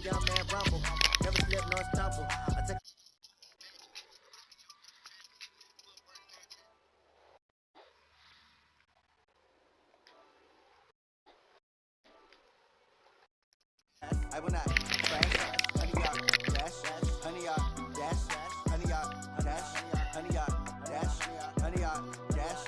I will not crash, honey yacht, dash, honey yacht, dash, honey yacht, dash, honey yacht, dash, honey yacht, dash.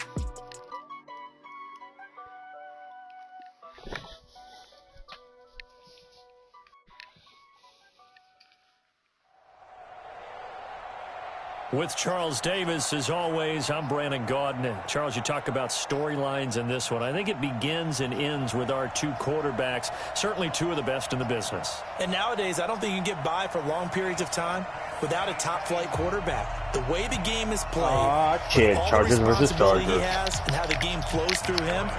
With Charles Davis, as always, I'm Brandon Gaudin. Charles, you talk about storylines in this one. I think it begins and ends with our two quarterbacks, certainly two of the best in the business. And nowadays, I don't think you can get by for long periods of time without a top-flight quarterback. The way the game is played, Chargers versus Chargers. He has and how the game flows through him,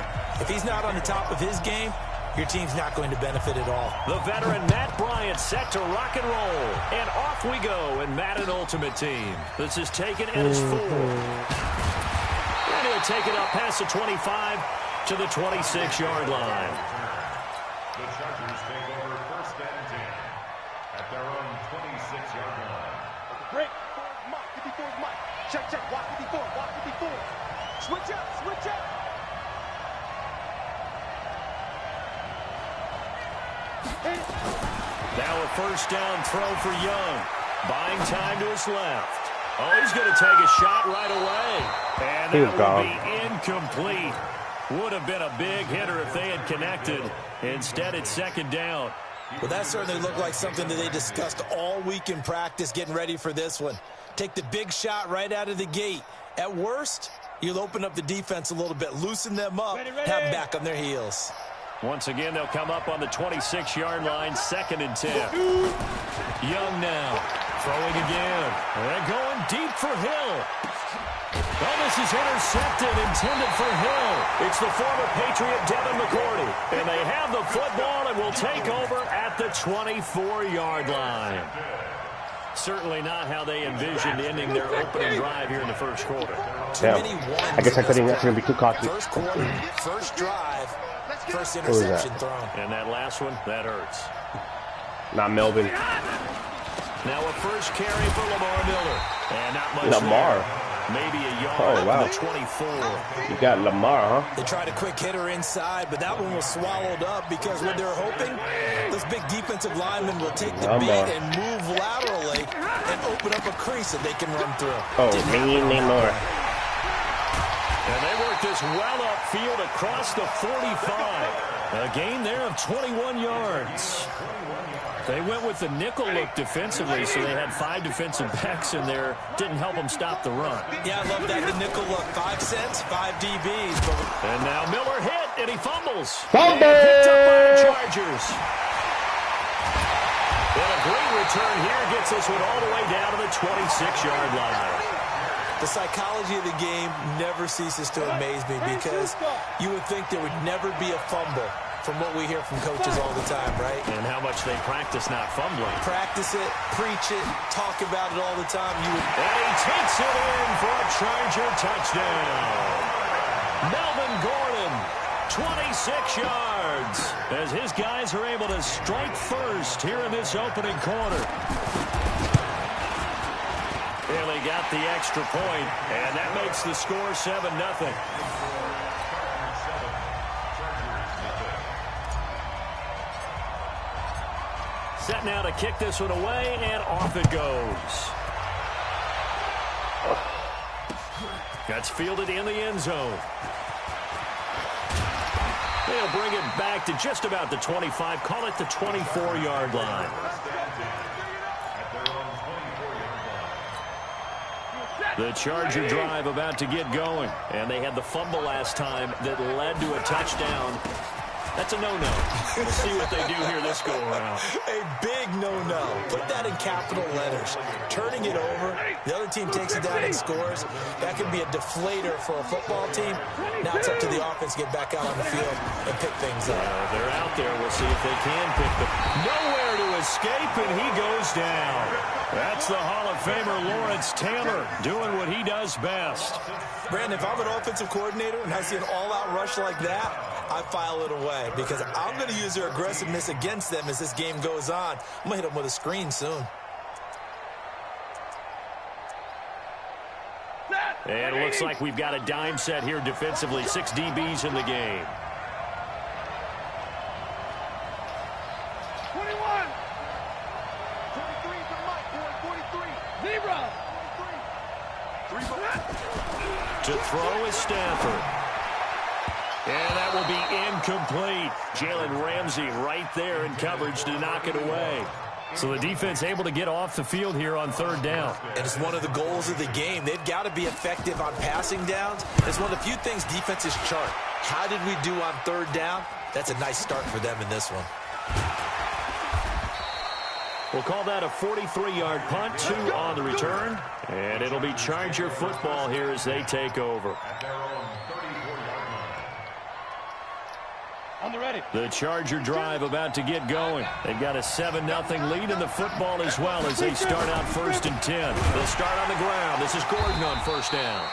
if he's not on the top of his game, your team's not going to benefit at all. The veteran Matt Bryant set to rock and roll. And off we go in Madden Ultimate Team. This is taken at his 4. And he'll take it up past the 25 to the 26-yard line. The Chargers take over first and 10 at their own 26-yard line. Break, Mike, 54 Mike. Check, walk 54, walk 54. Switch up, switch up. Now a first down throw for Young. Buying time to his left. Oh, he's going to take a shot right away. And that will be incomplete. Would have been a big hitter if they had connected. Instead, it's second down. Well, that certainly looked like something that they discussed all week in practice getting ready for this one. Take the big shot right out of the gate. At worst, you'll open up the defense a little bit, loosen them up, have them back on their heels. Once again, they'll come up on the 26-yard line, second and 10. Young now, throwing again. And going deep for Hill. Oh, this is intercepted, intended for Hill. It's the former Patriot Devin McCourty. And they have the football and will take over at the 24-yard line. Certainly not how they envisioned ending their opening drive here in the first quarter. Yeah. I guess I couldn't be too cocky. First quarter, first drive, first interception thrown. And that last one, that hurts. Not Melvin. Now a first carry for Lamar Miller. And not much Lamar. there. Maybe a yard wow. to the 24. You got Lamar, huh? They tried a quick hitter inside, but that one was swallowed up because what they're hoping, this big defensive lineman will take the beat and move laterally and open up a crease that they can run through. Oh, Lamar. And they work this well upfield across the 45. A gain there of 21 yards. They went with the nickel look defensively, so they had 5 defensive backs in there. Didn't help them stop the run. Yeah, I love that, the nickel look. 5 cents, 5 DBs. And now Miller hit, and he fumbles. Fumble! And picked up by the Chargers. And a great return here gets this one all the way down to the 26-yard line. The psychology of the game never ceases to amaze me because you would think there would never be a fumble from what we hear from coaches all the time, right? And how much they practice not fumbling. Practice it, preach it, talk about it all the time. And he takes it in for a Charger touchdown. Melvin Gordon, 26 yards, as his guys are able to strike first here in this opening quarter. And they got the extra point, and that makes the score 7-0. Set now to kick this one away, and off it goes. That's fielded in the end zone. They'll bring it back to just about the 25, call it the 24-yard line. The Charger drive about to get going, and they had the fumble last time that led to a touchdown. That's a no-no. We'll see what they do here this go-around. A big no-no. Put that in capital letters. Turning it over, the other team takes it down and scores. That can be a deflator for a football team. Now it's up to the offense to get back out on the field and pick things up. They're out there. We'll see if they can pick them. Nowhere to escape, and he goes down. That's the Hall of Famer Lawrence Taylor doing what he does best. Brandon, if I'm an offensive coordinator and I see an all-out rush like that, I file it away because I'm going to use their aggressiveness against them as this game goes on. I'm going to hit them with a screen soon. And it looks like we've got a dime set here defensively. 6 DBs in the game. 21. 23 for Mike, boy, 43. Zebra. 43. To throw is Stafford. And that will be incomplete. Jalen Ramsey right there in coverage to knock it away. So the defense able to get off the field here on 3rd down. And it's one of the goals of the game. They've got to be effective on passing downs. It's one of the few things defenses chart. How did we do on 3rd down? That's a nice start for them in this one. We'll call that a 43-yard punt, 2 on the return. And it'll be Charger football here as they take over. On the ready. The Charger drive about to get going. They've got a 7-0 lead in the football as well as they start out 1st and 10. They'll start on the ground. This is Gordon on 1st down.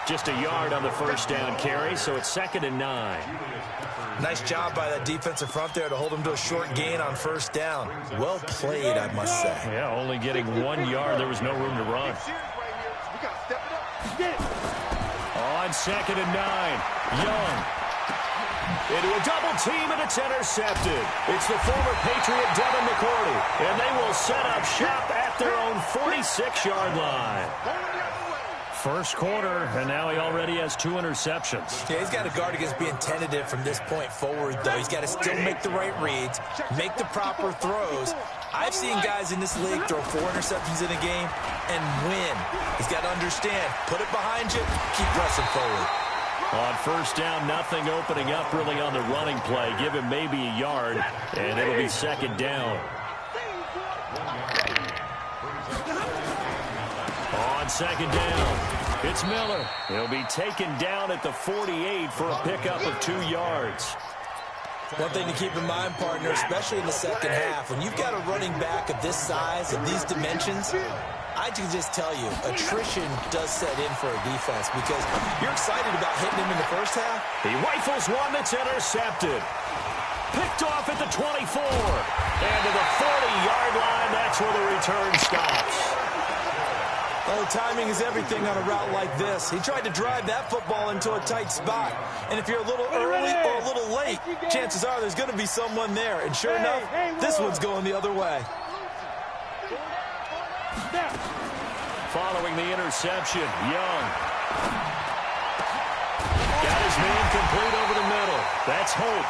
Just a yard on the 1st down carry, so it's 2nd and 9. Nice job by that defensive front there to hold them to a short gain on 1st down. Well played, I must say. Yeah, only getting 1 yard. There was no room to run. On 2nd and 9, Young. Into a double team, and it's intercepted. It's the former Patriot Devin McCourty, and they will set up shop at their own 46-yard line. 1st quarter, and now he already has 2 interceptions. Yeah, he's got to guard against being tentative from this point forward, though. He's got to still make the right reads, make the proper throws. I've seen guys in this league throw 4 interceptions in a game and win. He's got to understand, put it behind you, keep pressing forward. On 1st down, nothing opening up really on the running play. Give him maybe a yard, and it'll be 2nd down. On 2nd down, it's Miller. He'll be taken down at the 48 for a pickup of 2 yards. One thing to keep in mind, partner, especially in the second half, when you've got a running back of this size and these dimensions, I can just tell you, attrition does set in for a defense because you're excited about hitting him in the first half. He rifles one that's intercepted. Picked off at the 24. And to the 40-yard line, that's where the return stops. Oh, timing is everything on a route like this. He tried to drive that football into a tight spot. And if you're a little early or a little late, chances are there's going to be someone there. And sure enough, this one's going the other way. Following the interception, Young. Got his man complete over the middle. That's Hope.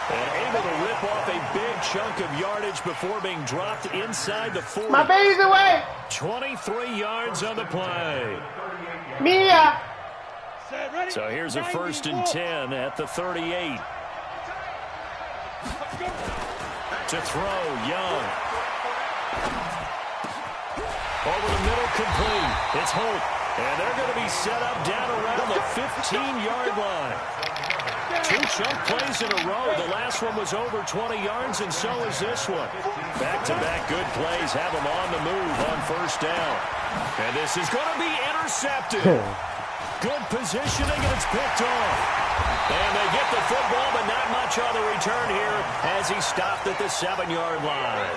And able to rip off a big chunk of yardage before being dropped inside the 40. My baby's away. 23 yards on the play. Mia. So here's a 1st and 10 at the 38. To throw, Young. Over the middle, complete. It's Hope. And they're going to be set up down around the 15-yard line. 2 chunk plays in a row. The last one was over 20 yards, and so is this one. Back-to-back good plays have them on the move on 1st down. And this is going to be intercepted. Good positioning, and it's picked off. And they get the football, but not much on the return here as he stopped at the 7-yard line.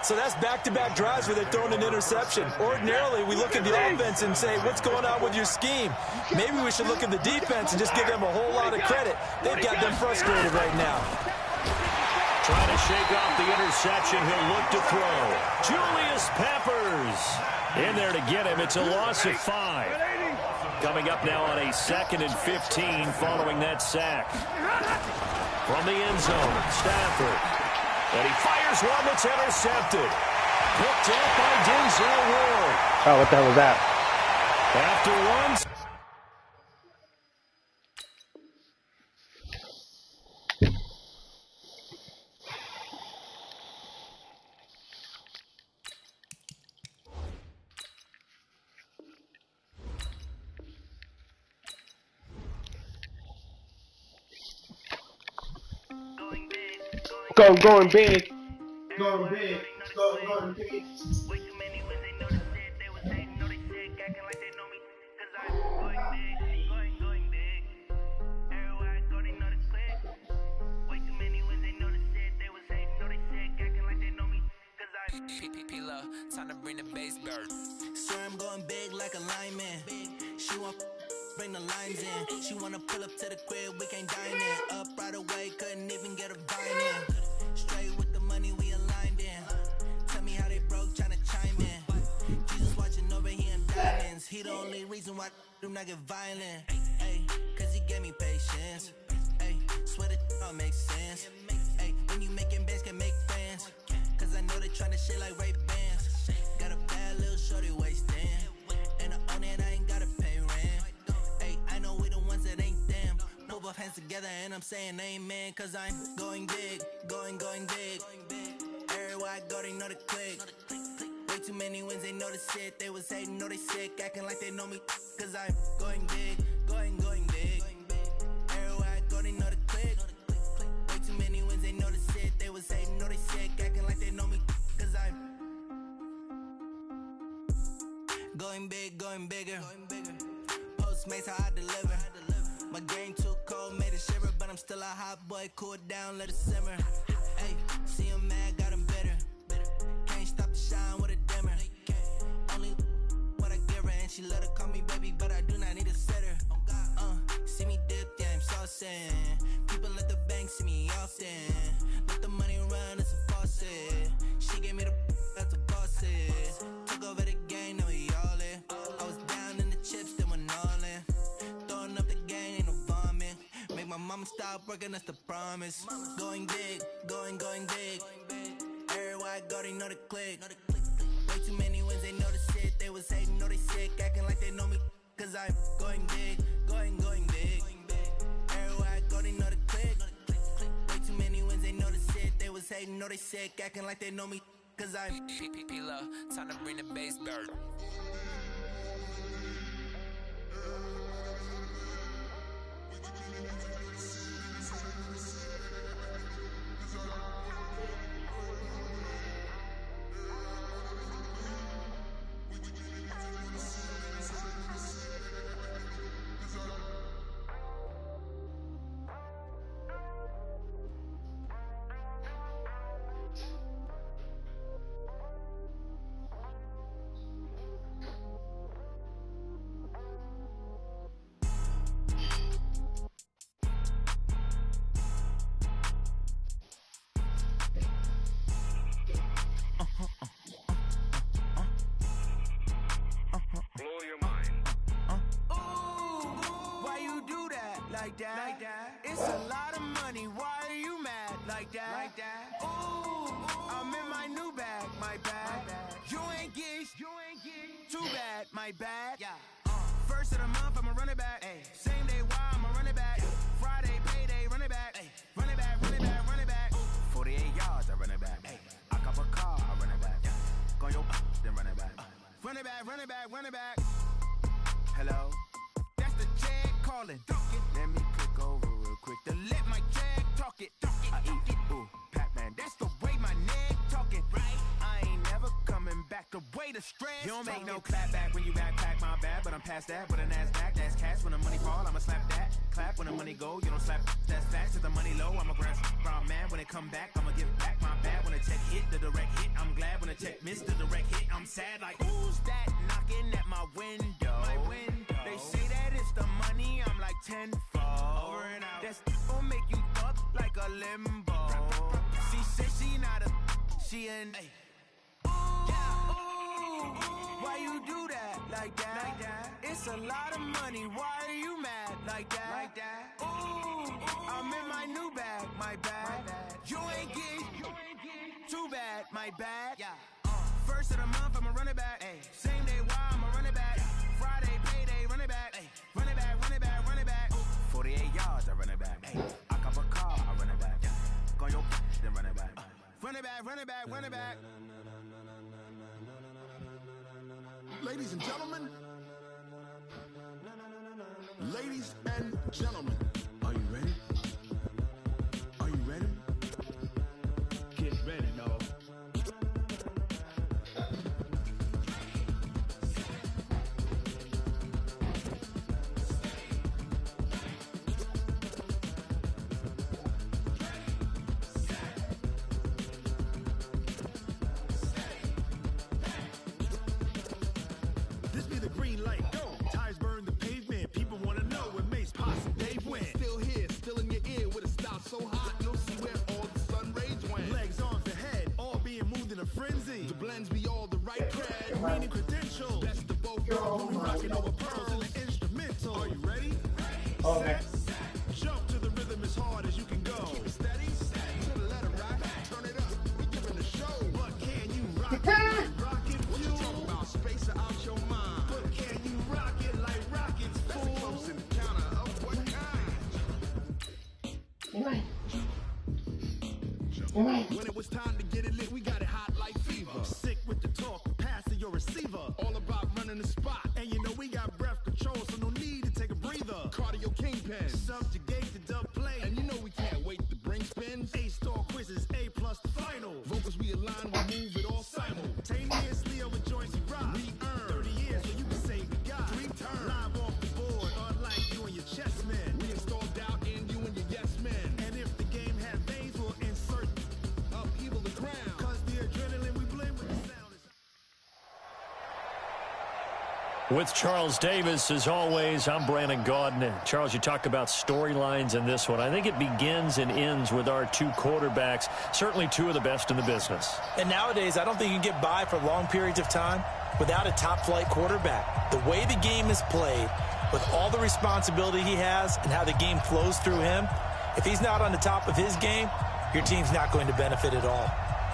So that's back-to-back drives where they're throwing an interception. Ordinarily, we look at the offense and say, what's going on with your scheme? Maybe we should look at the defense and just give them a whole lot of credit. They've got them frustrated right now. Trying to shake off the interception. He'll look to throw. Julius Peppers in there to get him. It's a loss of 5. Coming up now on a 2nd and 15 following that sack. From the end zone, Stafford. And he fires one that's intercepted. Picked up by Denzel Ward. Oh, what the hell was that? After one. Going big. Going big. Going big. Time to bring the bass bird. Swear I'm going big like a lineman. She want bring the lines in. She wanna pull up to the crib, we can't dine in. Up right away, couldn't even get a vine in. Straight with the money, we aligned in. Tell me how they broke, tryna chime in. Jesus watching over here in diamonds. He the only reason why do not get violent. Ay, cause he gave me patience. Ay, swear that all makes sense. Ay, when you making bands can make friends. Cause I know they tryna shit like Ray Bans. Got a bad little shorty wasting. And I own it, I ain't gotta pay rent. Hey, I know we the ones that ain't them. Move both hands together and I'm saying amen. Cause I'm going big, going big. Everywhere I go, they know the click. Way too many wins, they know the shit. They was hating, know they sick, acting like they know me. Cause I'm going big, going big. Everywhere I go, they know the click. Way too many wins, they know the shit. They was hating, know they sick, acting like they know me. Cause I'm going big, going bigger. Postmates how I deliver. My game too cold, made it shiver, but I'm still a hot boy. Cool it down, let it simmer. Hey, see him mad, got him bitter. Can't stop the shine with a dimmer. Only what I give her, and she let her call me baby, but I do not need a sitter. See me dip, yeah, I'm saucing. People at the bank see me often. Let the money run, it's a faucet. She gave me the that's a boss is. Took over the game, now we all in. I was down in the chips, then went all in. Throwing up the game, ain't no vomit. Make my mama stop working, that's the promise. Going big, going big. Everywhere I go, they know the click. Way too many wins, they know the shit. They was hating, know they sick, acting like they know me. Cause I'm going big, going big. Everywhere I go, they know the click. Way too many wins, they know the shit. They was hating, know they sick, acting like they know me. Cause I'm P-P-P-Love, time to bring the bass bird. Like that. It's a lot of money. Why are you mad like that? Ooh, I'm in my new bag, my bad. You ain't getting too bad, my bad. First of the month, I'ma run it back. Same day, why I'ma run it back. Friday, payday, run it back. Run it back, run it back, run it back. 48 yards, I run it back. I cop a car, I run it back. Go your then run it back. Run it back, run it back, run it back. Hello? That's the jag calling. Let me click over real quick to let my jag talk it. I eat it, ooh, Pac-Man. That's the way my neck talking. Right? I ain't never coming back. The way the stress. You don't make no clap back when you backpack, my bad. But I'm past that with a NASDAQ. That's cash when the money fall. I'ma slap that. Clap when the money go. You don't slap. That's fast. If the money low, I'ma grab brown man. When it come back, I'ma give back my bad. When the check hit, the direct hit. I'm glad when the check missed the direct hit. I'm sad like who's that knocking at my window? My window. They say that it's the money. I'm like tenfold. Over and out. That's gon' make you fuck like a limbo. She said she not a. She an. Ooh, why you do that like that? It's a lot of money. Why are you mad like that? Ooh, I'm in my new bag, my bad. You ain't getting too bad, my bad. First of the month, I'ma run it back. Same day, why I'ma run it back. Friday, payday, run it back. Run it back, run it back, run it back. 48 yards, I run it back. I cop a car, I run it back. Go your then run it back. Run it back, run it back, run it back. Ladies and gentlemen, ladies and gentlemen, are you ready? Are you ready? Get ready, dog. green light, go. Tires burn the pavement. People want to know when Mace, Pops, and Dave went. Still here, still in your ear with a style so hot, you'll see where all the sun rays went. Legs on the head, all being moved in a frenzy. The blends be all the right cred. Meaning credentials. Best of both worlds when we rockin' over pearls in the Instrumental. Are you ready? Okay. Jump to the rhythm as hard as you can go. Keep it steady, to the letter right. Turn it up, we giving the show. But can you rock it? Rocket What you fuel. talking about? Space out your mind. But can you rock it like rockets, That's a fool? close encounter of what kind? When it was time to get it lit, we got it hot like fever. Sick with the talk, pass to your receiver. All about running the spot. And you know we got breath control, so no need to take a breather. Cardio kingpin. Subjugate the dub play. And you know we can't wait to bring spins. A-star quizzes, A+ the final. Vocals we align, we move it all Simultaneously over joints we rock. We earn 30 years so you can say we got 3 turns. live off the board, unlike you and your chess men. We install doubt in you and your yes men. And if the game had veins, we'll insert Upheaval the ground. cause the adrenaline we blend with the sound is With Charles Davis, as always, I'm Brandon Gaudin. And Charles, you talk about storylines in this one. I think it begins and ends with our two quarterbacks, certainly two of the best in the business. And nowadays, I don't think you can get by for long periods of time without a top-flight quarterback. The way the game is played, with all the responsibility he has and how the game flows through him, if he's not on the top of his game, your team's not going to benefit at all. Matt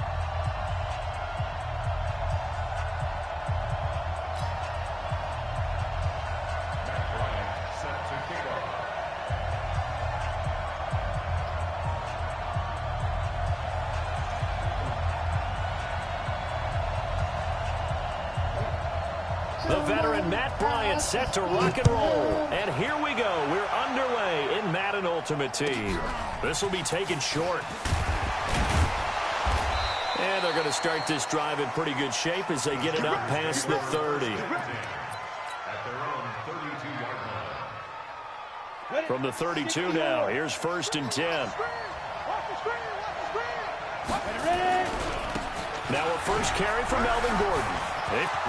Bryant set to kick off. The veteran Matt Bryant set to rock and roll. And here we go. We're underway in Madden Ultimate Team. This will be taken short. And they're going to start this drive in pretty good shape as they get it up past the 30. At their own 32-yard line. From the 32 now, here's 1st and 10. Now a first carry from Melvin Gordon.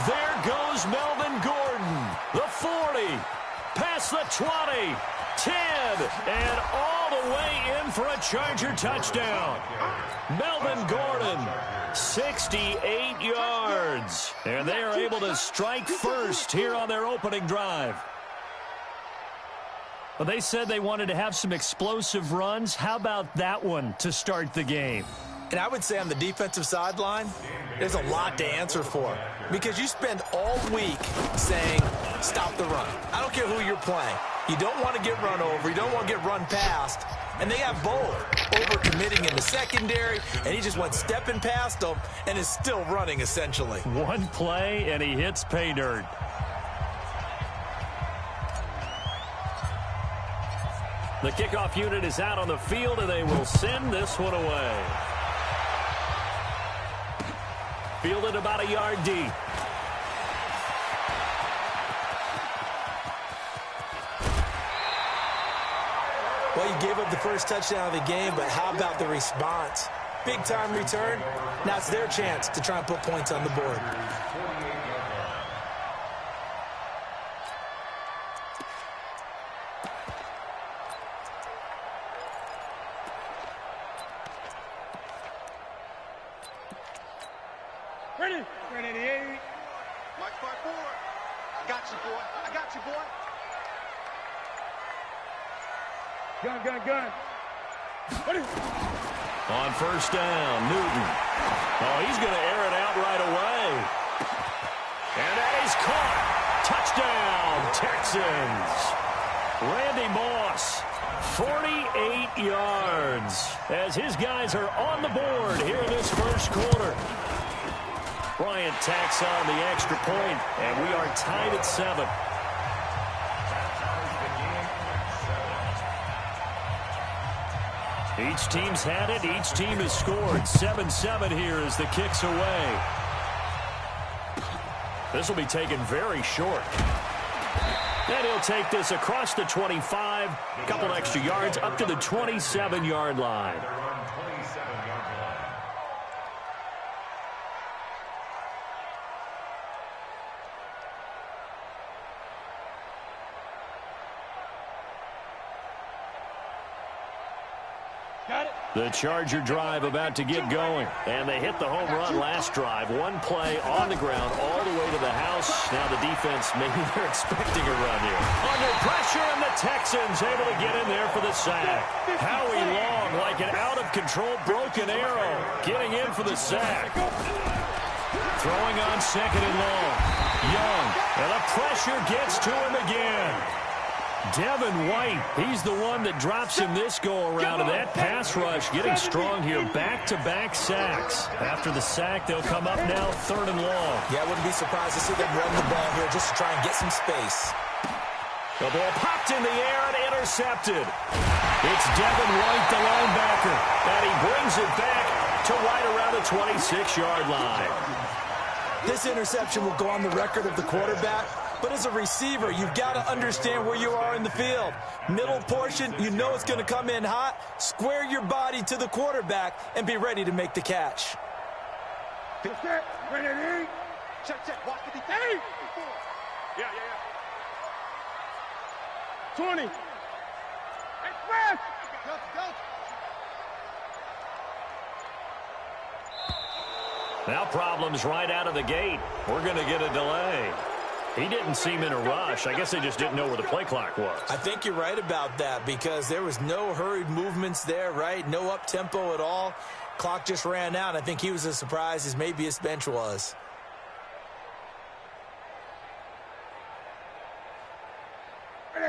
There goes Melvin Gordon. The 40, past the 20, 10, and all the way in for a Charger touchdown. Melvin Gordon, 68 yards. And they are able to strike first here on their opening drive. Well, they said they wanted to have some explosive runs. How about that one to start the game? And I would say on the defensive sideline, there's a lot to answer for. Because you spend all week saying, stop the run. I don't care who you're playing. You don't want to get run over. You don't want to get run past. And they have both over-committing in the secondary, and he just went stepping past them and is still running, essentially. One play, and he hits pay dirt. The kickoff unit is out on the field, and they will send this one away. Fielded about a yard deep. Well, you gave up the first touchdown of the game, but how about the response? Big-time return. Now it's their chance to try and put points on the board. Ready? Ready, 88. Mike 5-4. I got you, boy. I got you, boy. Gun, gun, gun. Ready? On first down, Newton. Oh, he's going to air it out right away. And that is caught. Touchdown, Texans. Randy Moss, 48 yards, as his guys are on the board here in this first quarter. Bryant tacks on the extra point, and we are tied at 7. Each team's had it. Each team has scored. 7-7 here as the kick's away. This will be taken very short. And he'll take this across the 25. A couple extra yards up to the 27-yard line. The Charger drive about to get going. And they hit the home run last drive. One play on the ground all the way to the house. Now the defense, maybe they're expecting a run here. Under pressure, and the Texans able to get in there for the sack. Howie Long, like an out-of-control broken arrow, getting in for the sack. Throwing on second and long. Young, and the pressure gets to him again. Devin White, he's the one that drops him this go-around, and that pass rush getting strong here. Back-to-back sacks. After the sack, they'll come up now third and long. Yeah, I wouldn't be surprised to see them run the ball here just to try and get some space. The ball popped in the air and intercepted. It's Devin White, the linebacker, and he brings it back to right around the 26-yard line. This interception will go on the record of the quarterback. But as a receiver, you've got to understand where you are in the field. Middle portion, you know it's going to come in hot. Square your body to the quarterback and be ready to make the catch. Check. Watch the defense. Yeah. 20. Express. Go. Now problems right out of the gate. We're going to get a delay. He didn't seem in a rush. I guess they just didn't know where the play clock was. I think you're right about that because there was no hurried movements there, right? No up-tempo at all. Clock just ran out. I think he was as surprised as maybe his bench was.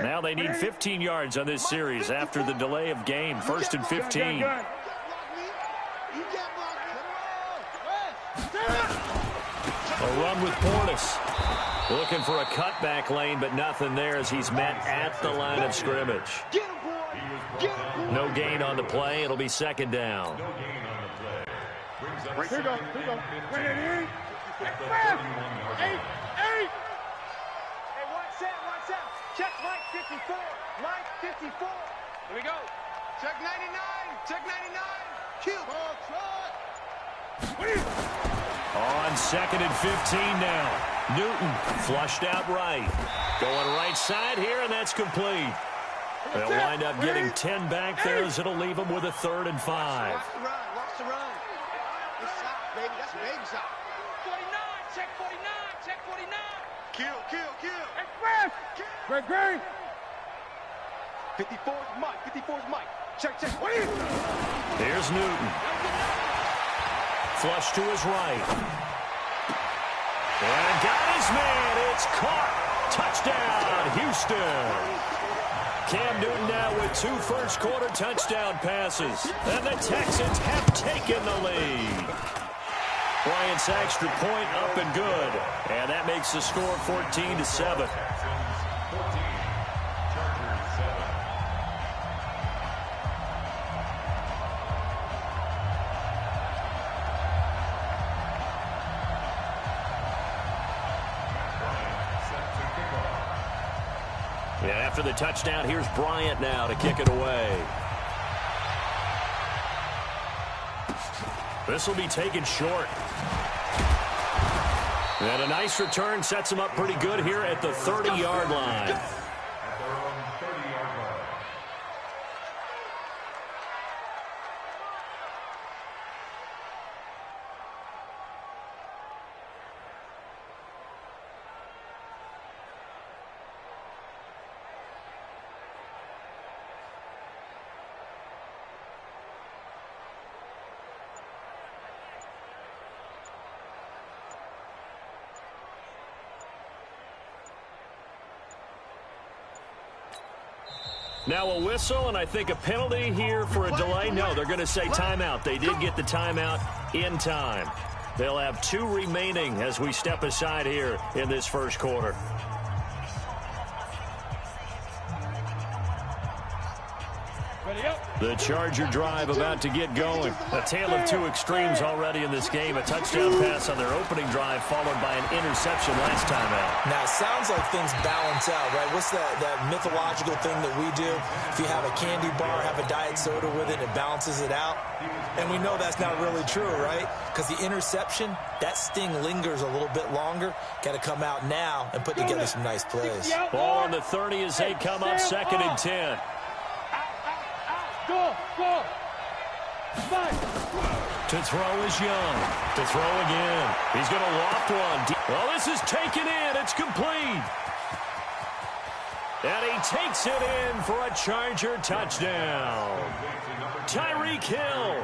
Now they need 15 yards on this series after the delay of game. First and 15. A run with Portis. Looking for a cutback lane, but nothing there as he's met at the line of scrimmage. No gain on the play. It'll be second down. Here we go. Hey, watch out. Check Mike 54. Mike 54. Here we go. Check 99. Kill. On second and 15 now. Newton flushed out right. Going right side here, and that's complete. They'll wind up getting 10 back there as it'll leave them with a 3rd and 5. Watch the run. Good shot, baby. That's a baby shot. 49. Check 49. Kill. Express. Great. 54's Mike. Check. Here's Newton. Flush to his right. And got his man. It's caught. Touchdown, Houston. Cam Newton now with 2 first-quarter touchdown passes. And the Texans have taken the lead. Bryant's extra point up and good. And that makes the score 14-7. After the touchdown, here's Bryant now to kick it away. This will be taken short. And a nice return sets him up pretty good here at the 30-yard line. Now a whistle, and I think a penalty here for a delay. No, they're going to say timeout. They did get the timeout in time. They'll have 2 remaining as we step aside here in this first quarter. The Charger drive about to get going. A tale of 2 extremes already in this game. A touchdown pass on their opening drive followed by an interception last time out. Now, it sounds like things balance out, right? What's that mythological thing that we do? If you have a candy bar, have a diet soda with it, it balances it out. And we know that's not really true, right? Because the interception, that sting lingers a little bit longer. Got to come out now and put together some nice plays. Ball on the 30 as they come up second and 10. Go. To throw is Young. To throw again. He's going to loft one. Well, this is taken in. It's complete. And he takes it in for a Charger touchdown. Tyreek Hill,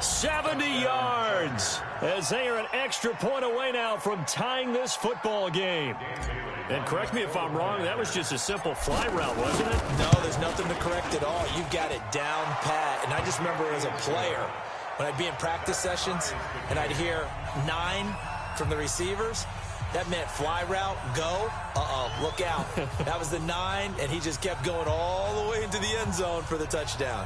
70 yards, as they are an extra point away now from tying this football game. And correct me if I'm wrong, that was just a simple fly route, wasn't it? No, there's nothing to correct at all. You've got it down pat. And I just remember as a player, when I'd be in practice sessions and I'd hear 9 from the receivers, that meant fly route, go, look out. That was the 9, and he just kept going all the way into the end zone for the touchdown.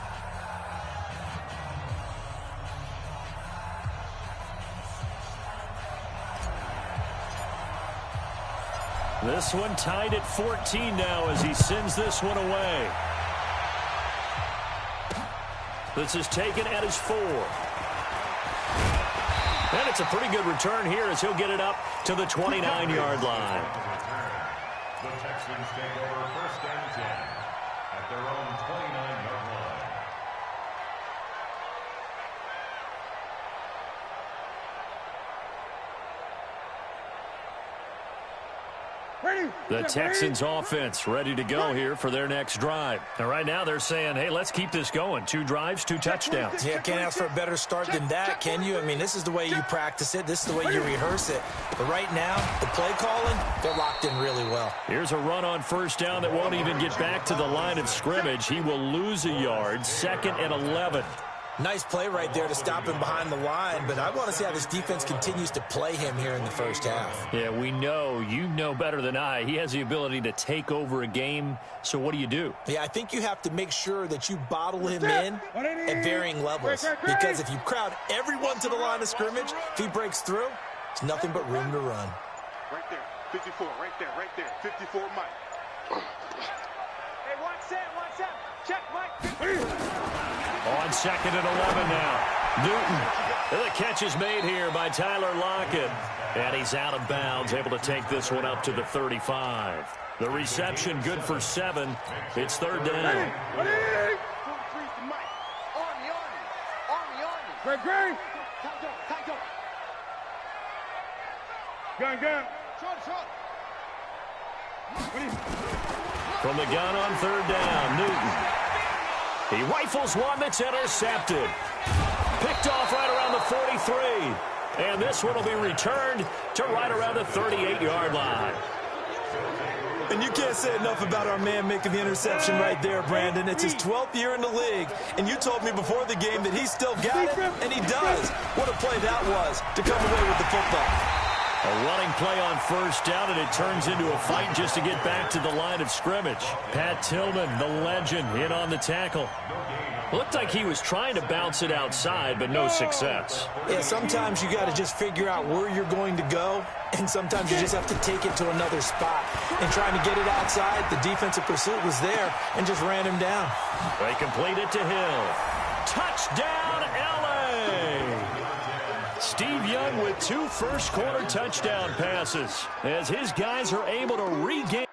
This one tied at 14 now as he sends this one away. This is taken at his 4. And it's a pretty good return here as he'll get it up to the 29-yard line. The Texans take over 1st and 10 at their own 29-yard line. The Texans offense ready to go here for their next drive. And right now they're saying, hey, let's keep this going. 2 drives, 2 touchdowns. Yeah, can't ask for a better start than that, can you? I mean, this is the way you practice it. This is the way you rehearse it. But right now, the play calling, they're locked in really well. Here's a run on 1st down that won't even get back to the line of scrimmage. He will lose a yard. 2nd and 11. Nice play right there to stop him behind the line, but I want to see how this defense continues to play him here in the 1st half. Yeah, we know. You know better than I. He has the ability to take over a game, so what do? Yeah, I think you have to make sure that you bottle him in at varying levels, because if you crowd everyone to the line of scrimmage, if he breaks through, it's nothing but room to run. Right there, 54, right there, 54, Mike. Hey, one set, check, Mike. On 2nd and 11 now. Newton. And the catch is made here by Tyler Lockett. And he's out of bounds, able to take this one up to the 35. The reception good for 7. It's 3rd down. Great. Gun. Shot. From the gun on 3rd down, Newton. He rifles one that's intercepted. Picked off right around the 43. And this one will be returned to right around the 38-yard line. And you can't say enough about our man making the interception right there, Brandon. It's his 12th year in the league, and you told me before the game that he still got it, and he does. What a play that was to come away with the football. A running play on 1st down, and it turns into a fight just to get back to the line of scrimmage. Pat Tillman, the legend, in on the tackle. Looked like he was trying to bounce it outside, but no success. Yeah, sometimes you got to just figure out where you're going to go, and sometimes you just have to take it to another spot. And trying to get it outside, the defensive pursuit was there and just ran him down. They complete it to Hill. Touchdown, L.A.! Steve Young with 2 first-quarter touchdown passes as his guys are able to regain.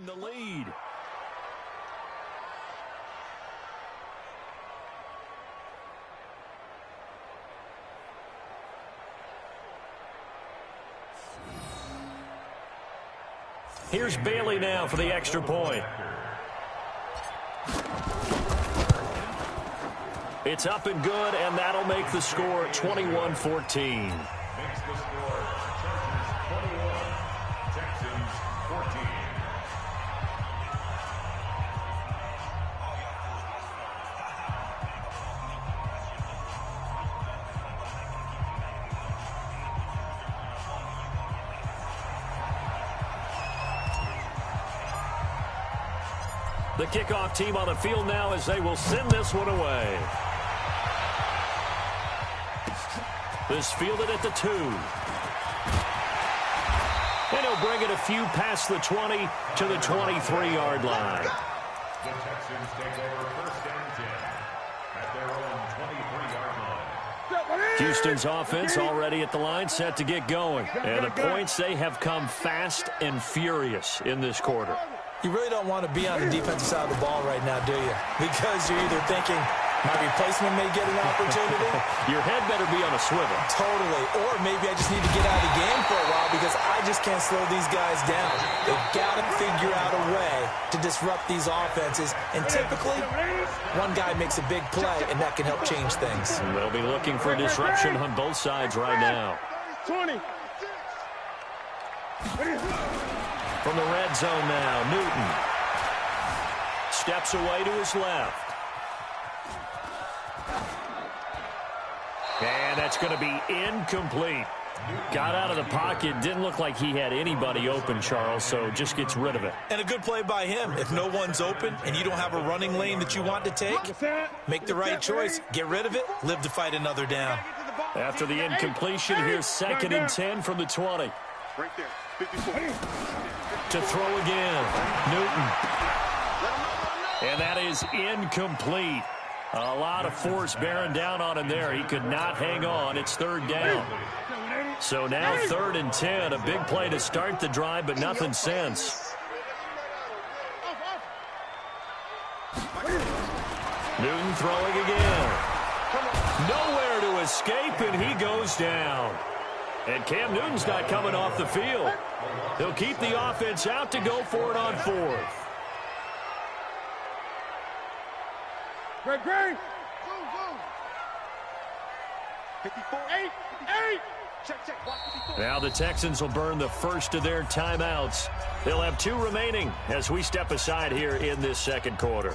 The lead. Here's Bailey now for the extra point. It's up and good, and that'll make the score 21-14. Makes the score Chargers 21, Texans 14. The kickoff team on the field now as they will send this one away. This fielded at the 2. And he'll bring it a few past the 20 to the 23-yard line. The Texans take over first and 10 at their own 23-yard line. Houston's offense already at the line, set to get going. And the points, they have come fast and furious in this quarter. You really don't want to be on the defensive side of the ball right now, do you? Because you're either thinking, my replacement may get an opportunity. Your head better be on a swivel. Totally. Or maybe I just need to get out of the game for a while because I just can't slow these guys down. They've got to figure out a way to disrupt these offenses. And typically, one guy makes a big play, and that can help change things. And they'll be looking for disruption on both sides right now. 20. From the red zone now, Newton steps away to his left. And that's going to be incomplete. Got out of the pocket. Didn't look like he had anybody open, Charles, so just gets rid of it. And a good play by him. If no one's open and you don't have a running lane that you want to take, make the right choice. Get rid of it. Live to fight another down. After the incompletion, here's 2nd and 10 from the 20. Right there. 54. To throw again. Newton. And that is incomplete. A lot of force bearing down on him there. He could not hang on. It's 3rd down. So now 3rd and 10. A big play to start the drive, but nothing since. Newton throwing again. Nowhere to escape, and he goes down. And Cam Newton's not coming off the field. He'll keep the offense out to go for it on 4th. Great. 54. 8. Check. Block 54. Now the Texans will burn the first of their timeouts. They'll have 2 remaining as we step aside here in this second quarter.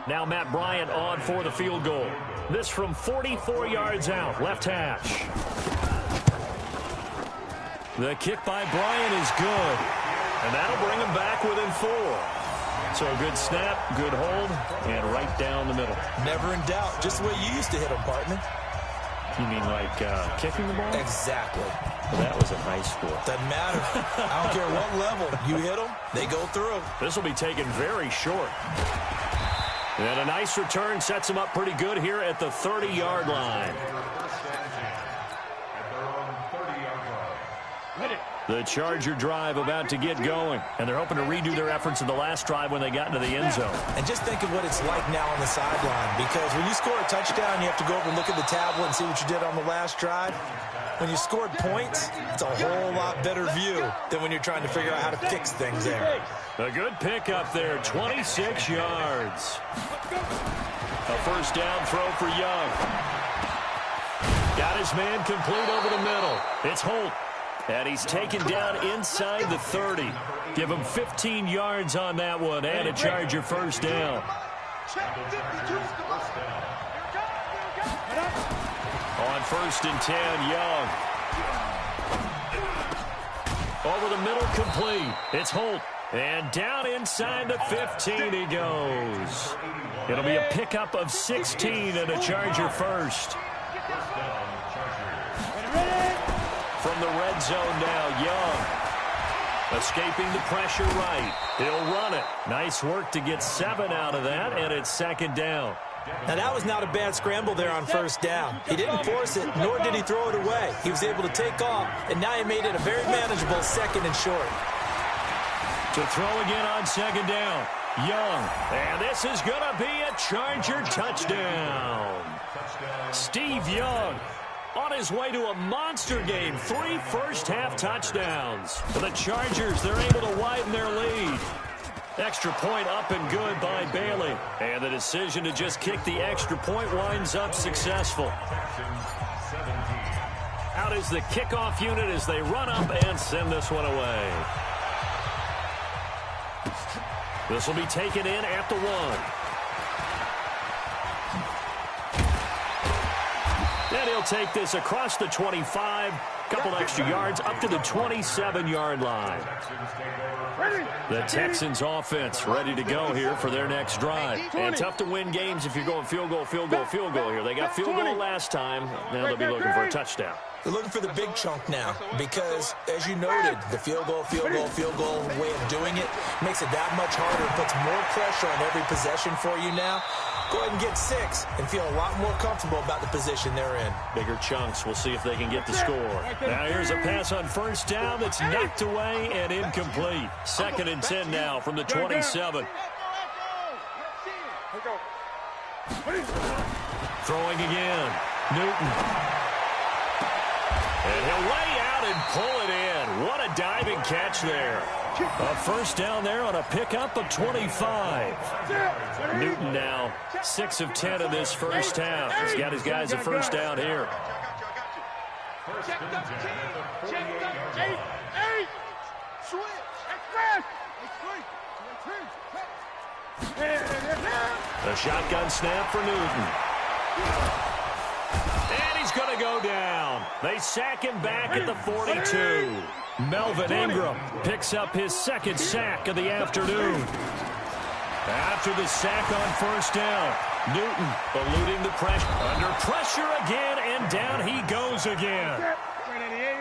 Now Matt Bryant on for the field goal. This from 44 yards out, left hash. The kick by Bryant is good, and that'll bring him back within 4. So a good snap, good hold, and right down the middle. Never in doubt. Just the way you used to hit them, partner. You mean like kicking the ball? Exactly. Well, that was in high school. Doesn't matter. I don't care what level. You hit them, they go through. This will be taken very short. And a nice return sets him up pretty good here at the 30-yard line. The Charger drive about to get going, and they're hoping to redo their efforts in the last drive when they got into the end zone. And just think of what it's like now on the sideline, because when you score a touchdown, you have to go over and look at the tablet and see what you did on the last drive. When you scored points, it's a whole lot better view than when you're trying to figure out how to fix things there. A good pickup there, 26 yards. A first down throw for Young. Got his man complete over the middle. It's Holt. And he's taken down inside the 30. Give him 15 yards on that one and a Charger first down. On 1st and 10, Young. Over the middle, complete. It's Holt. And down inside the 15 he goes. It'll be a pickup of 16 and a Charger first. From the red zone now, Young. Escaping the pressure right. He'll run it. Nice work to get 7 out of that, and it's 2nd down. Now, that was not a bad scramble there on 1st down. He didn't force it, nor did he throw it away. He was able to take off, and now he made it a very manageable 2nd and short. To throw again on 2nd down, Young. And this is going to be a Charger touchdown. Steve Young on his way to a monster game. 3 first-half touchdowns. The Chargers, they're able to widen their lead. Extra point up and good by Bailey. And the decision to just kick the extra point winds up successful. Out is the kickoff unit as they run up and send this one away. This will be taken in at the 1. And he'll take this across the 25, couple extra yards up to the 27-yard line. The Texans offense ready to go here for their next drive. And tough to win games if you're going field goal here. They got field goal last time. Now they'll be looking for a touchdown. They're looking for the big chunk now because, as you noted, the field goal way of doing it makes it that much harder and puts more pressure on every possession for you now. Go ahead and get 6 and feel a lot more comfortable about the position they're in. Bigger chunks. We'll see if they can get the score. Now here's a pass on first down that's knocked away and incomplete. 2nd and 10 now from the 27. Throwing again. Newton. And he'll lay out and pull it in. What a diving catch there. A first down there on a pickup of 25. Newton now 6 of 10 in this first half. He's got his guys a first down here. A shotgun snap for Newton. And he's going to go down. They sack him back at the 42. Melvin Ingram picks up his 2nd sack of the afternoon. After the sack on first down, Newton eluding the pressure. Under pressure again, and down he goes again.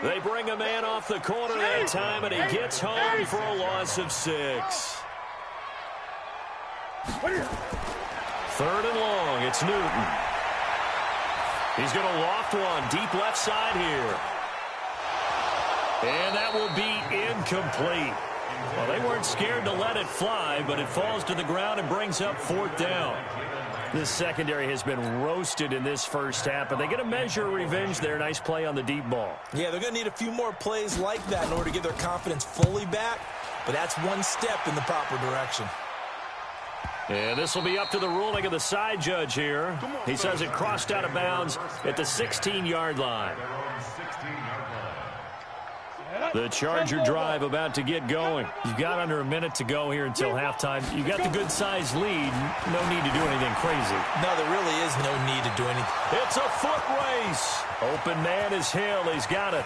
They bring a man off the corner that time, and he gets home for a loss of 6. 3rd and long, it's Newton. He's going to loft one deep left side here. And that will be incomplete. Well, they weren't scared to let it fly, but it falls to the ground and brings up 4th down. This secondary has been roasted in this first half, but they get a measure of revenge there. Nice play on the deep ball. Yeah, they're going to need a few more plays like that in order to get their confidence fully back, but that's one step in the proper direction. And this will be up to the ruling of the side judge here. He says it crossed out of bounds at the 16-yard line. The Charger drive about to get going. You've got under a minute to go here until halftime. You got the good-sized lead. No need to do anything crazy. No, there really is no need to do anything. It's a foot race. Open man is Hill. He's got it.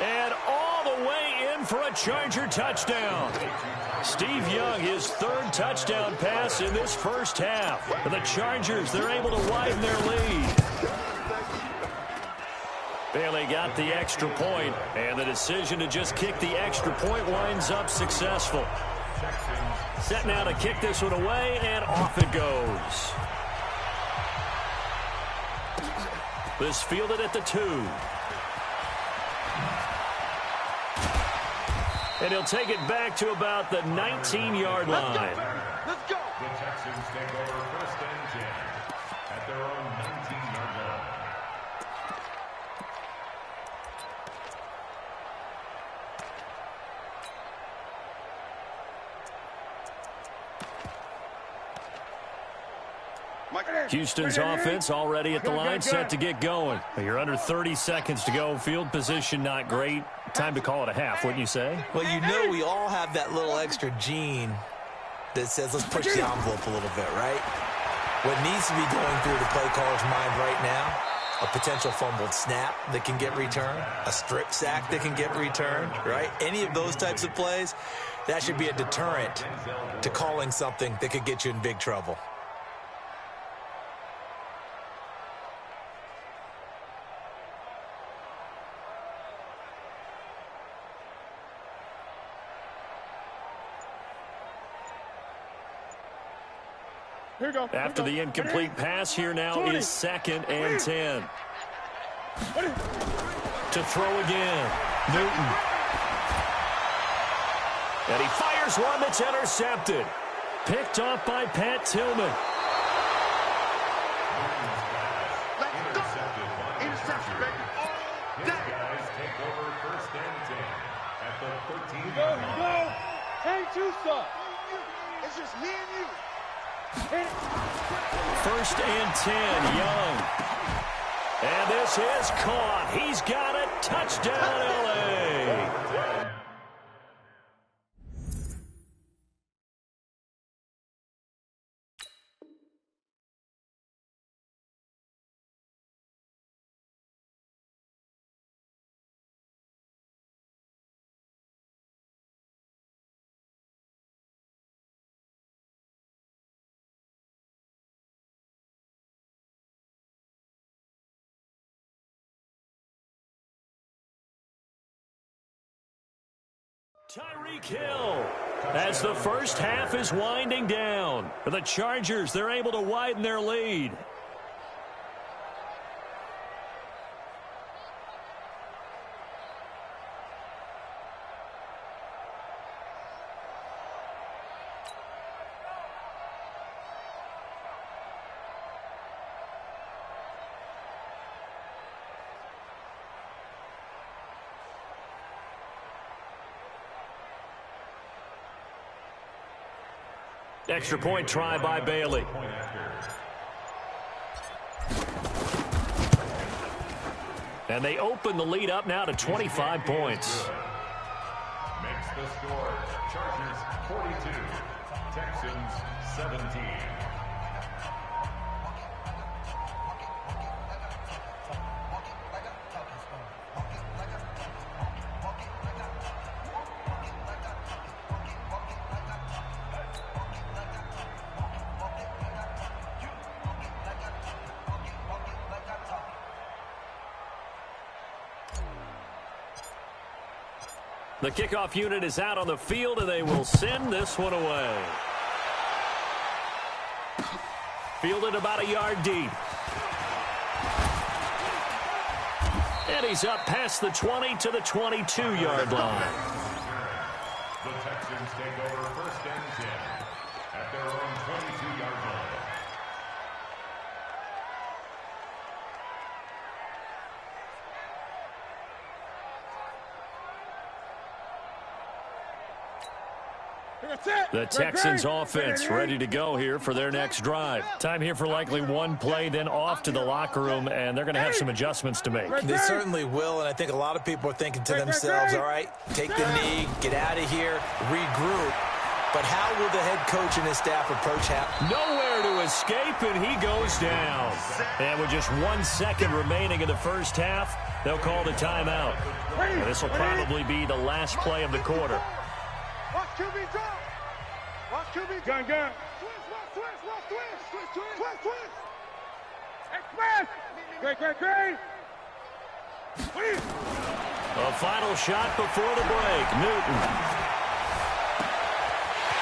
And all the way in for a Charger touchdown. Steve Young, his 3rd touchdown pass in this first half. And the Chargers, they're able to widen their lead. Bailey got the extra point, and the decision to just kick the extra point winds up successful. Set now to kick this one away, and off it goes. This fielded at the 2. And he'll take it back to about the 19-yard line. Let's go. The Texans take over 1st and 10 at their own 19-yard line. Houston's offense already at the line, set to get going. You're under 30 seconds to go. Field position not great. Time to call it a half, wouldn't you say? Well, you know we all have that little extra gene that says let's push the envelope a little bit, right? What needs to be going through the play caller's mind right now, a potential fumbled snap that can get returned, a strip sack that can get returned, right? Any of those types of plays, that should be a deterrent to calling something that could get you in big trouble. After the incomplete pass, here now is 2nd and 10. To throw again, Newton. And he fires one that's intercepted. Picked off by Pat Tillman. Interception, baby. His guys take over 1st and 10 at the 13. Go. Hey, Tusa. It's just me and you. 1st and 10, Young. And this is caught. He's got it. Touchdown, LA. Tyreek Hill, as the first half is winding down. For the Chargers, they're able to widen their lead. Extra point try by Bailey. And they open the lead up now to 25 points. Makes the score Chargers 42, Texans 17. The kickoff unit is out on the field, and they will send this one away. Fielded about a yard deep. And he's up past the 20 to the 22-yard line. The Texans take over first and 10 at their own 22-yard line. The Texans offense ready to go here for their next drive. Time here for likely one play, then off to the locker room, and they're going to have some adjustments to make. They certainly will, and I think a lot of people are thinking to themselves, all right, take the knee, get out of here, regroup. But how will the head coach and his staff approach him? Nowhere to escape, and he goes down. And with just 1 second remaining in the first half, they'll call the timeout. And this will probably be the last play of the quarter. Watch QB drop. Watch QB drop. Gun. Twist. Express. Great. A final shot before the break. Newton.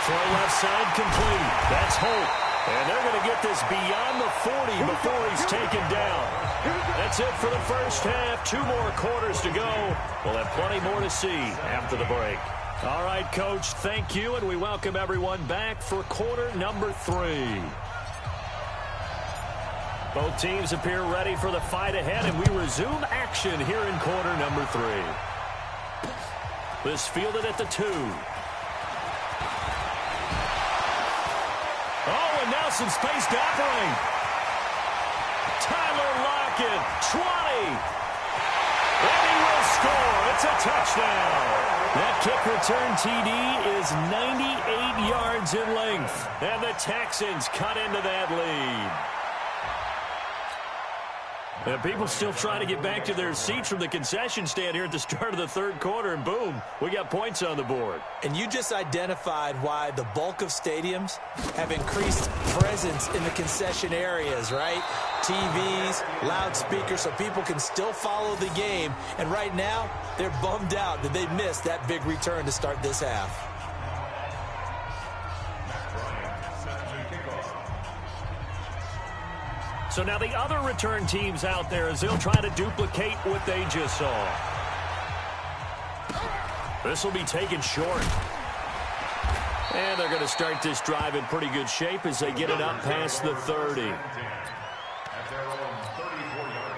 Throw left side complete. That's Hope. And they're going to get this beyond the 40 before he's taken down. That's it for the first half. 2 more quarters to go. We'll have plenty more to see after the break. All right, Coach, thank you, and we welcome everyone back for quarter number 3. Both teams appear ready for the fight ahead, and we resume action here in quarter number 3. This fielded at the 2. Oh, and now some space to operate. Tyler Lockett, 20. And he will score. It's a touchdown. That kick return TD is 98 yards in length. And the Texans cut into that lead. And people still trying to get back to their seats from the concession stand here at the start of the third quarter, and boom, we got points on the board. And you just identified why the bulk of stadiums have increased presence in the concession areas, right? TVs, loudspeakers, so people can still follow the game. And right now, they're bummed out that they missed that big return to start this half. So now the other return teams out there as they'll try to duplicate what they just saw. This will be taken short. And they're going to start this drive in pretty good shape as they get it up past the 30. At their own 34-yard line.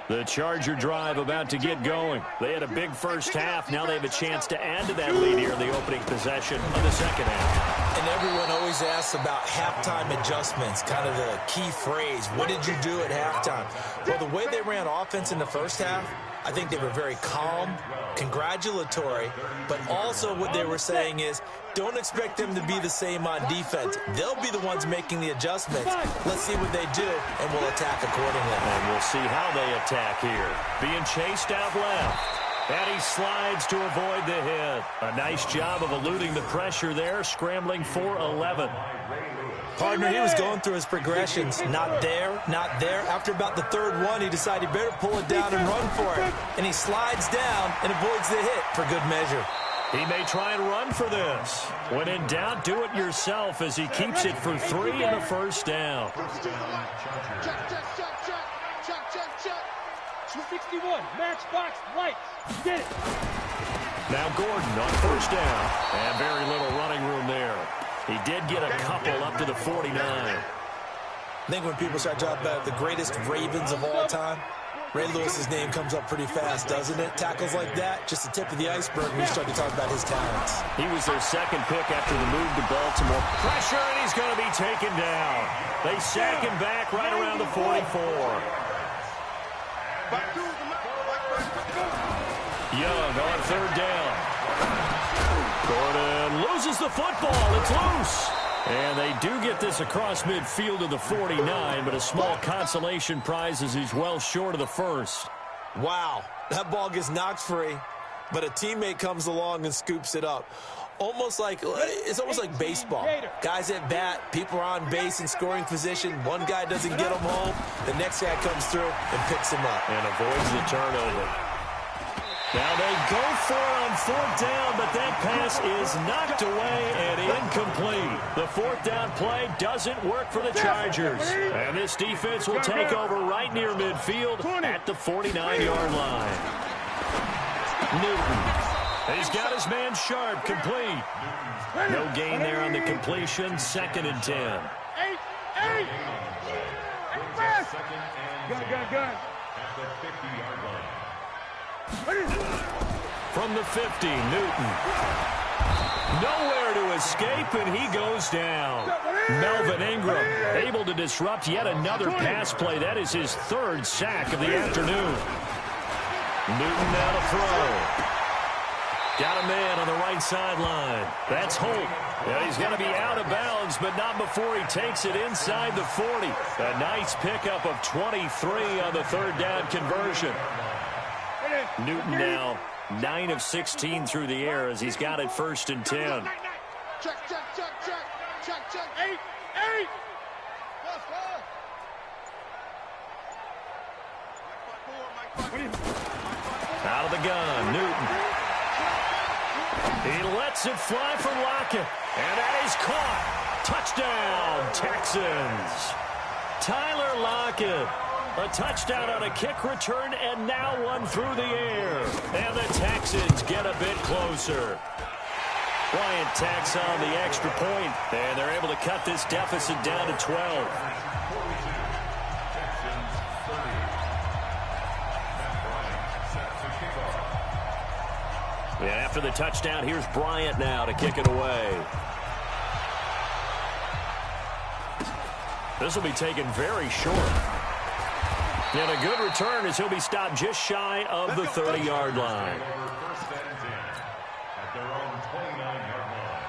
The Charger drive about to get going. They had a big first half. Now they have a chance to add to that lead here in the opening possession of the second half. And everyone always asks about halftime adjustments, kind of the key phrase. What did you do at halftime? Well, the way they ran offense in the first half, I think they were very calm, congratulatory, but also what they were saying is, don't expect them to be the same on defense. They'll be the ones making the adjustments. Let's see what they do, and we'll attack accordingly. And we'll see how they attack here. Being chased out left. And he slides to avoid the hit. A nice job of eluding the pressure there, scrambling for 11. Partner, he was going through his progressions. Not there, not there. After about the third one, he decided he better pull it down and run for it. And he slides down and avoids the hit for good measure. He may try and run for this. When in doubt, do it yourself as he keeps it for 3 and a first down. Check. 261, matchbox lights. Get it. Now Gordon on first down. And very little running room there. He did get a couple up to the 49. I think when people start talking about the greatest Ravens of all time, Ray Lewis's name comes up pretty fast, doesn't it? Tackles like that, just the tip of the iceberg when you start to talk about his talents. He was their second pick after the move to Baltimore. Pressure, and he's going to be taken down. They sack him back right around the 44. Young on third down. Gordon loses the football. It's loose. And they do get this across midfield to the 49, but a small consolation prize as he's well short of the first. Wow, that ball gets knocked free, but a teammate comes along and scoops it up. It's almost like baseball. Guys at bat, people are on base in scoring position. One guy doesn't get him home. The next guy comes through and picks him up. And avoids the turnover. Now they go for it on fourth down, but that pass is knocked away and incomplete. The fourth down play doesn't work for the Chargers. And this defense will take over right near midfield at the 49-yard line. Newton. He's got his man Sharp complete. No gain there on the completion. 2nd and 10. Gun. At the 50-yard line. From the 50, Newton. Nowhere to escape, and he goes down. Melvin Ingram able to disrupt yet another pass play. That is his 3rd sack of the afternoon. Newton now to throw. Got a man on the right sideline. That's Holt. Yeah, he's going to be out of bounds, but not before he takes it inside the 40. A nice pickup of 23 on the 3rd down conversion. Newton now 9 of 16 through the air as he's got it 1st and 10. Check. 8. Out of the gun, Newton. He lets it fly for Lockett, and that is caught. Touchdown, Texans. Tyler Lockett. A touchdown on a kick return, and now one through the air. And the Texans get a bit closer. Bryant tacks on the extra point, and they're able to cut this deficit down to 12. And after the touchdown, here's Bryant now to kick it away. This will be taken very short. And a good return as he'll be stopped just shy of the 30-yard line. First and 10 at their own 29-yard line.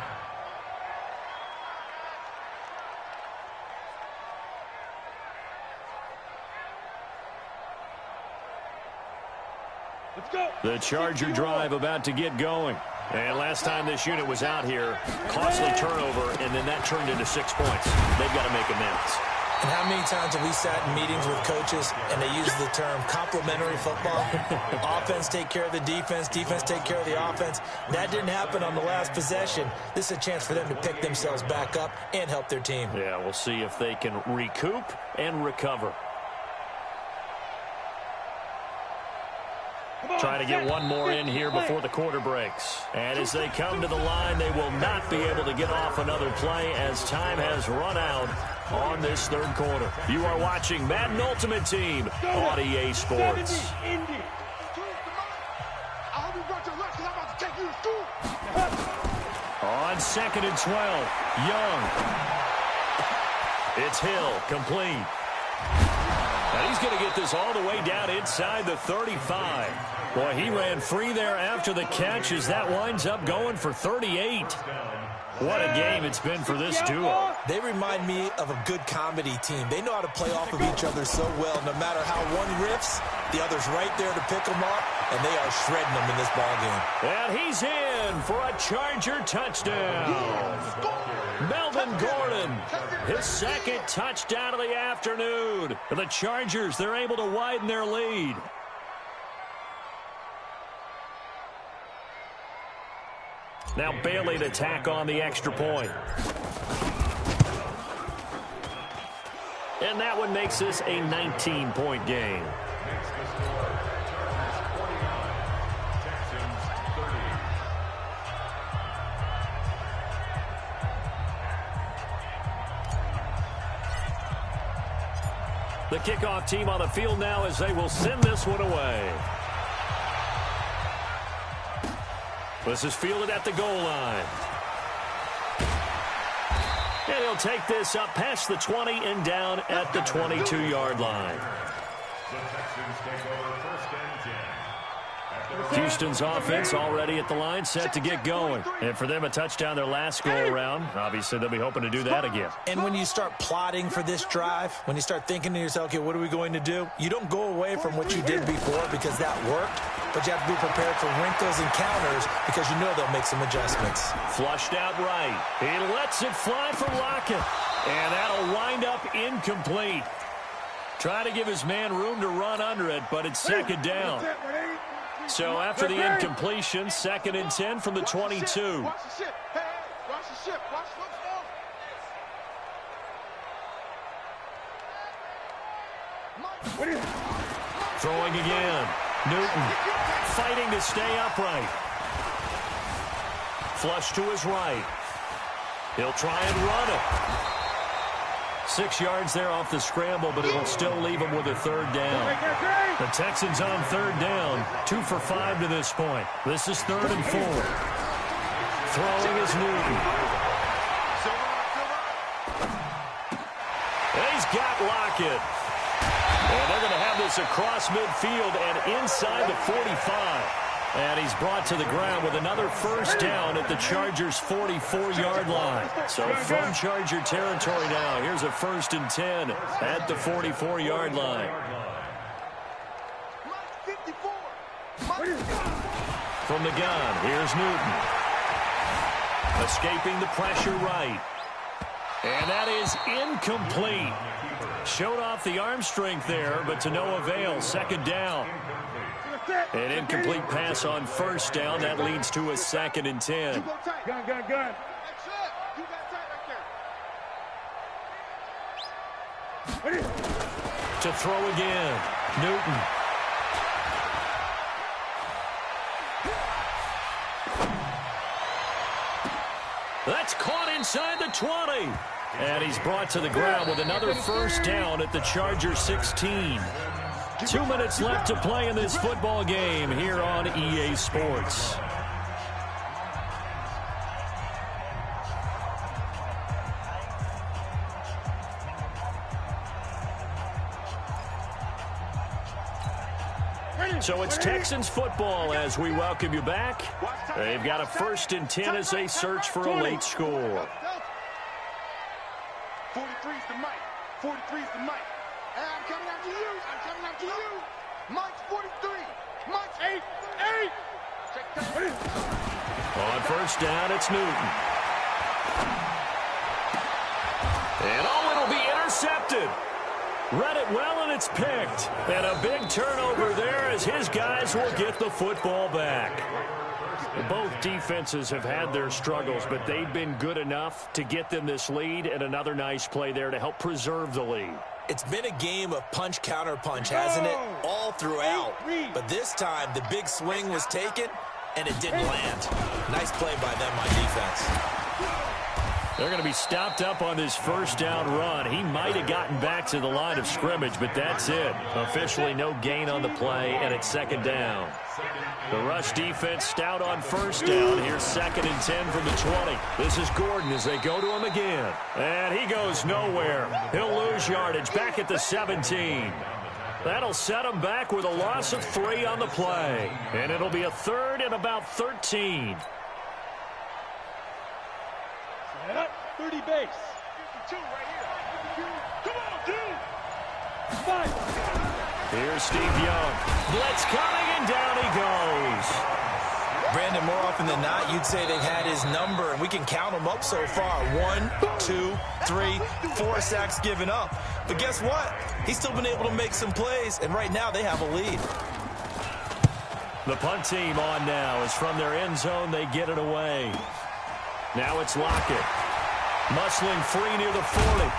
Let's go. The Charger drive about to get going. And last time this unit was out here, costly turnover, and then that turned into 6 points. They've got to make amends. And how many times have we sat in meetings with coaches and they use the term complementary football? Offense take care of the defense, defense take care of the offense. That didn't happen on the last possession. This is a chance for them to pick themselves back up and help their team. Yeah, we'll see if they can recoup and recover. Trying to get one more in here before the quarter breaks. And as they come to the line, they will not be able to get off another play as time has run out on this 3rd quarter. You are watching Madden Ultimate Team on EA Sports. On 2nd and 12, Young. It's Hill, complete. And he's going to get this all the way down inside the 35. Boy, he ran free there after the catch as that winds up going for 38. What a game it's been for this duo. They remind me of a good comedy team. They know how to play off of each other so well. No matter how one riffs, the other's right there to pick them up and they are shredding them in this ballgame. And he's in for a Charger touchdown. Melvin Gordon, his second touchdown of the afternoon. The Chargers, they're able to widen their lead. Now Bailey to tack on the extra point. And that one makes this a 19-point game. The kickoff team on the field now as they will send this one away. This is fielded at the goal line. And he'll take this up past the 20 and down at the 22-yard line. The Texans take over first and 10. Houston's offense already at the line, set to get going. And for them, a touchdown their last go-around. Obviously, they'll be hoping to do that again. And when you start plotting for this drive, when you start thinking to yourself, okay, what are we going to do? You don't go away from what you did before because that worked, but you have to be prepared for wrinkles and counters because you know they'll make some adjustments. Flushed out right. He lets it fly for Lockett. And that'll wind up incomplete. Trying to give his man room to run under it, but it's second down. So after the incompletion, second and 10 from the 22. Watch the ship. Hey, watch the ship. Watch the Throwing again. Newton fighting to stay upright. Flush to his right. He'll try and run it. 6 yards there off the scramble, but it'll still leave him with a third down. The Texans on third down, 2 for 5 to this point. This is 3rd and 4. Throwing is Newton. And he's got Lockett. And they're going to have this across midfield and inside the 45. And he's brought to the ground with another first down at the Chargers' 44-yard line. So from Charger territory now, here's a 1st and 10 at the 44-yard line. From the gun, here's Newton. Escaping the pressure right. And that is incomplete. Showed off the arm strength there, but to no avail. Second down. An incomplete pass on first down. That leads to a 2nd and 10. Gun. To throw again. Newton. That's caught inside the 20. And he's brought to the ground with another first down at the Chargers 16. 2 minutes left to play in this football game here on EA Sports. So it's Texans football as we welcome you back. They've got a 1st and 10 as they search for a late score. 43's the mic. 43's the mic. I'm coming after you. I'm coming after you. Mike's 43. Mike's 8. On first down, it's Newton. And it'll be intercepted. Read it well, and it's picked. And a big turnover there as his guys will get the football back. Both defenses have had their struggles, but they've been good enough to get them this lead, and another nice play there to help preserve the lead. It's been a game of punch, counter punch, hasn't it? All throughout. But this time, the big swing was taken, and it didn't land. Nice play by them on defense. They're going to be stopped up on this first down run. He might have gotten back to the line of scrimmage, but that's it. Officially no gain on the play, and it's second down. The rush defense stout on first down. Here's 2nd and 10 from the 20. This is Gordon as they go to him again. And he goes nowhere. He'll lose yardage back at the 17. That'll set him back with a loss of 3 on the play. And it'll be a 3rd and about 13. Set up. 30 base. 52 right here. Come on, dude. 5. Here's Steve Young. Blitz coming, and and down he goes. Brandon, more often than not, you'd say they've had his number, and we can count them up so far. 1, 2, 3, 4 sacks given up. But guess what? He's still been able to make some plays, and right now they have a lead. The punt team on now is from their end zone. They get it away. Now it's Lockett. Muscling free near the 40.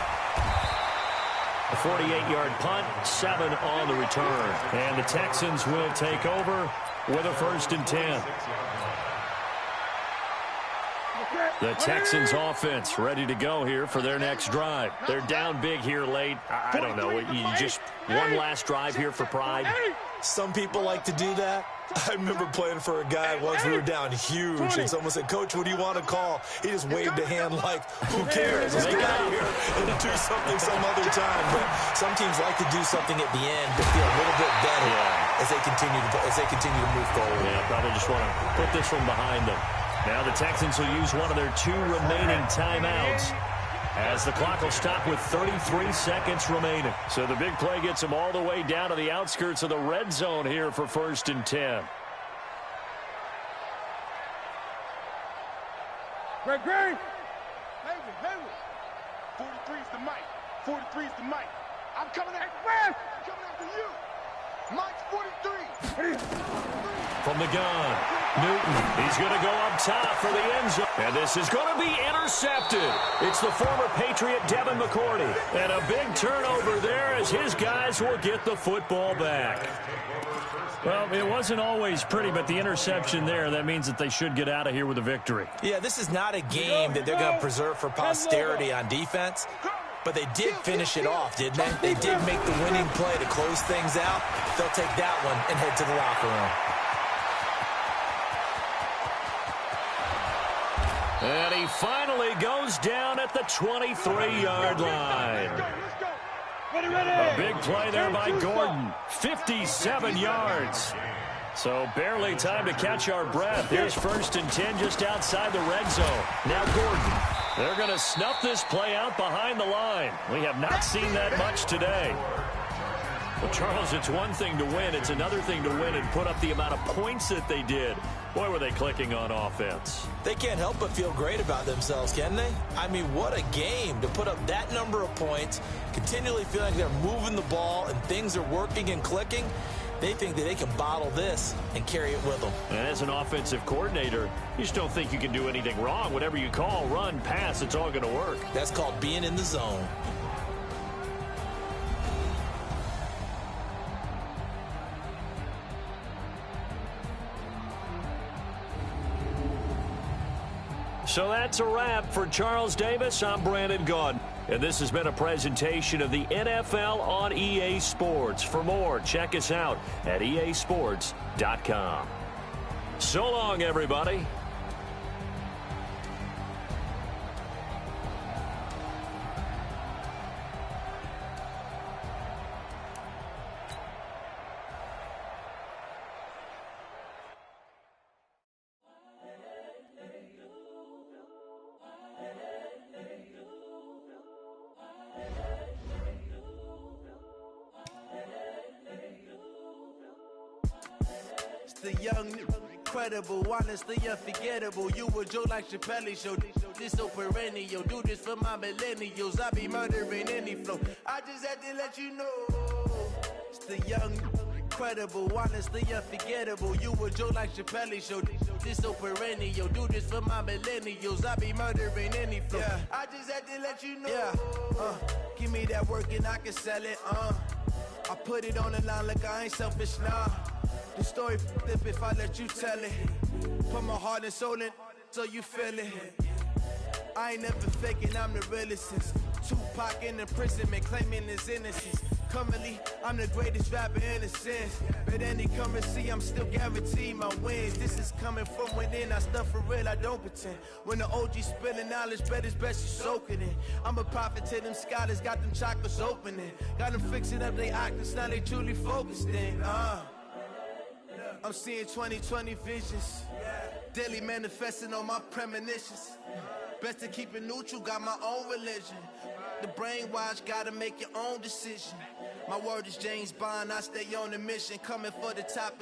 A 48-yard punt, 7 on the return. And the Texans will take over with a 1st and 10. The Texans offense ready to go here for their next drive. They're down big here late. I don't know. You just one last drive here for pride. Some people like to do that. I remember playing for a guy once. We were down huge, and someone said, "Coach, what do you want to call?" He just waved a hand like, "Who cares? Let's get out of here and do something some other time." But some teams like to do something at the end to feel a little bit better as they continue to move forward. Yeah, probably just want to put this one behind them. Now the Texans will use one of their 2 remaining timeouts as the clock will stop with 33 seconds remaining. So the big play gets them all the way down to the outskirts of the red zone here for 1st and 10. Greg! Hayward! 43 is the mic. 43 is the mic. I'm coming after you. Coming after you. Mike's 43. From the gun, Newton. He's going to go up top for the end zone. And this is going to be intercepted. It's the former Patriot Devin McCourty. And a big turnover there as his guys will get the football back. Well, it wasn't always pretty, but the interception there, that means that they should get out of here with a victory. Yeah, this is not a game that they're going to preserve for posterity on defense. But they did finish it off, didn't they? They did make the winning play to close things out. They'll take that one and head to the locker room. And he finally goes down at the 23-yard line. A big play there by Gordon. 57 yards. So barely time to catch our breath. Here's 1st and 10 just outside the red zone. Now Gordon. They're going to snuff this play out behind the line. We have not seen that much today. Well, Charles, it's one thing to win. It's another thing to win and put up the amount of points that they did. Boy, were they clicking on offense. They can't help but feel great about themselves, can they? I mean, what a game to put up that number of points, continually feeling like they're moving the ball and things are working and clicking. They think that they can bottle this and carry it with them. And as an offensive coordinator, you just don't think you can do anything wrong. Whatever you call, run, pass, it's all going to work. That's called being in the zone. So that's a wrap for Charles Davis. I'm Brandon Gaudin. And this has been a presentation of the NFL on EA Sports. For more, check us out at easports.com. So long, everybody. The young, incredible, honestly unforgettable. You a joke like Chappelle Show. This so perennial. Do this for my millennials. I be murdering any flow. I just had to let you know. It's the young, incredible, honestly unforgettable. You a joke like Chappelle Show. This so perennial. Do this for my millennials. I be murdering any flow. Yeah. I just had to let you know. Yeah. Give me that work and I can sell it. I put it on the line like I ain't selfish now. The story flip if I let you tell it. Put my heart and soul in so you feel it. I ain't never faking, I'm the realest since Tupac in imprisonment, claiming his innocence. Currently, I'm the greatest rapper in a sense. But any currency, I'm still guaranteed my wins. This is coming from within, I stuff for real, I don't pretend. When the OG spilling knowledge, bet it's best you soak it in. I'm a prophet to them scholars, got them chakras opening. Got them fixing up they octaves, now they truly focused in. I'm seeing 2020 visions, daily manifesting on my premonitions. Best to keep it neutral, got my own religion. The brainwash, gotta make your own decision. My word is James Bond, I stay on the mission, coming for the top.